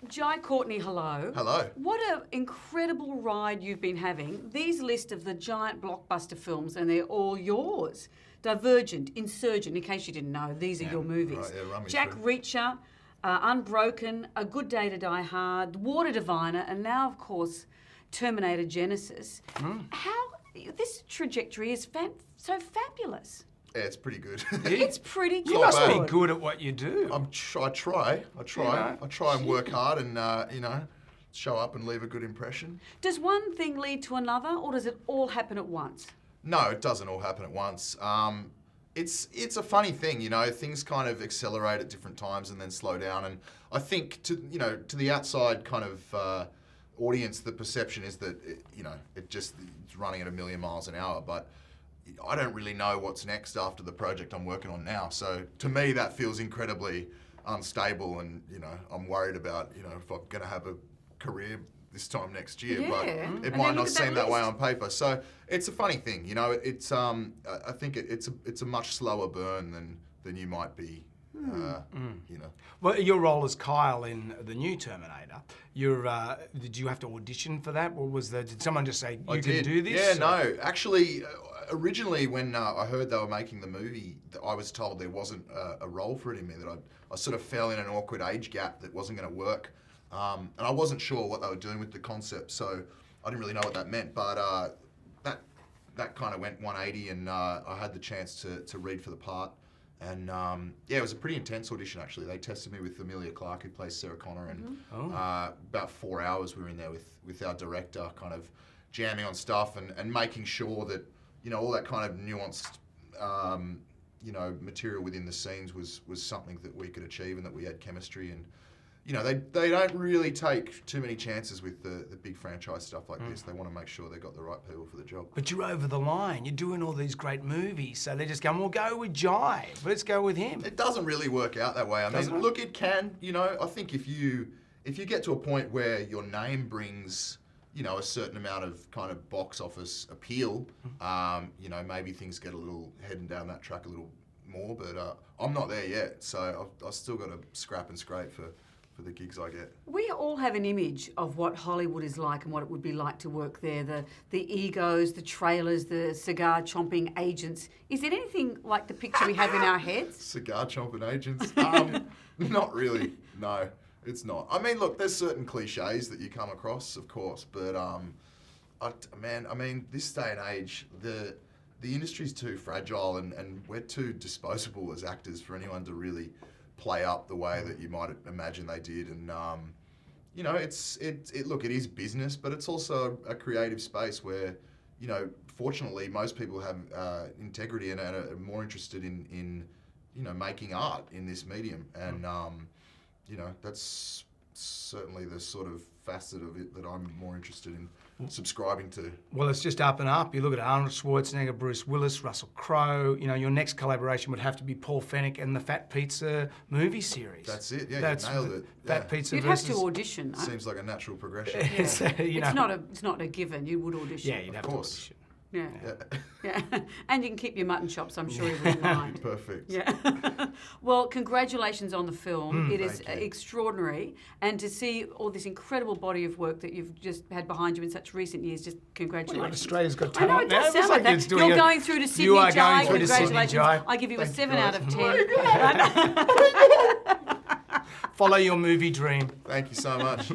Jai, Courtney, hello. Hello. What an incredible ride you've been having. These list of the giant blockbuster films, and they're all yours. Divergent, Insurgent, in case you didn't know, these are your movies. Right, yeah, run me Jack through. Reacher, Unbroken, A Good Day to Die Hard, Water Diviner, and now, of course, Terminator Genesis. This trajectory is so fabulous. Yeah, it's pretty good. It's pretty good. You must be good at what you do. I try. I try and work hard and, show up and leave a good impression. Does one thing lead to another, or does it all happen at once? No, it doesn't all happen at once. It's a funny thing, things kind of accelerate at different times and then slow down. And I think to the outside kind of audience, the perception is that it's running at 1,000,000 miles an hour. But I don't really know what's next after the project I'm working on now. So to me, that feels incredibly unstable, and I'm worried about if I'm going to have a career this time next year, but it might not seem that way on paper. So it's a funny thing, It's I think it's a much slower burn than you might be. Well, your role as Kyle in the new Terminator, did you have to audition for that, or did someone just say you can do this? Yeah, no. Actually, originally when I heard they were making the movie, I was told there wasn't a role for it in me. That I sort of fell in an awkward age gap that wasn't going to work. And I wasn't sure what they were doing with the concept, so I didn't really know what that meant. But that kind of went 180, and I had the chance to read for the part. And it was a pretty intense audition, actually. They tested me with Emilia Clarke, who plays Sarah Connor, and about 4 hours we were in there with our director, kind of jamming on stuff and making sure that all that kind of nuanced material within the scenes was something that we could achieve and that we had chemistry. And they don't really take too many chances with the big franchise stuff like this. They want to make sure they got the right people for the job. But you're over the line. You're doing all these great movies, so they're just going, we'll go with Jai. Let's go with him. It doesn't really work out that way. I mean, look, it can. I think if you get to a point where your name brings a certain amount of kind of box office appeal, maybe things get a little heading down that track a little more. But I'm not there yet, so I've still got to scrap and scrape for the gigs I get. We all have an image of what Hollywood is like and what it would be like to work there. The egos, the trailers, the cigar chomping agents. Is it anything like the picture we have in our heads? Cigar chomping agents? Not really. No, it's not. I mean, look, there's certain cliches that you come across, of course, but this day and age, the industry's too fragile, and we're too disposable as actors for anyone to really play up the way that you might imagine they did. And it is business, but it's also a creative space where fortunately most people have integrity and are more interested in making art in this medium. And that's certainly the sort of facet of it that I'm more interested in subscribing to. Well, it's just up and up. You look at Arnold Schwarzenegger, Bruce Willis, Russell Crowe. Your next collaboration would have to be Paul Fennick and the Fat Pizza movie series. That's it. Yeah, you nailed it. Fat Pizza You'd versus... have to audition. Seems like a natural progression. It's not a given. You would audition. Yeah, you'd have to audition. Yeah. And you can keep your mutton chops, I'm sure you wouldn't mind. Perfect. Yeah. Well, congratulations on the film. It is Thank you. Extraordinary. And to see all this incredible body of work that you've just had behind you in such recent years, just congratulations. Well, Australia's Got I know, Talent it does now. sound like that. You're going through to Sydney, You are Jai. going through to Sydney, Congratulations. Jai. I give you a Thank 7 you, out of guys. 10. Follow your movie dream. Thank you so much.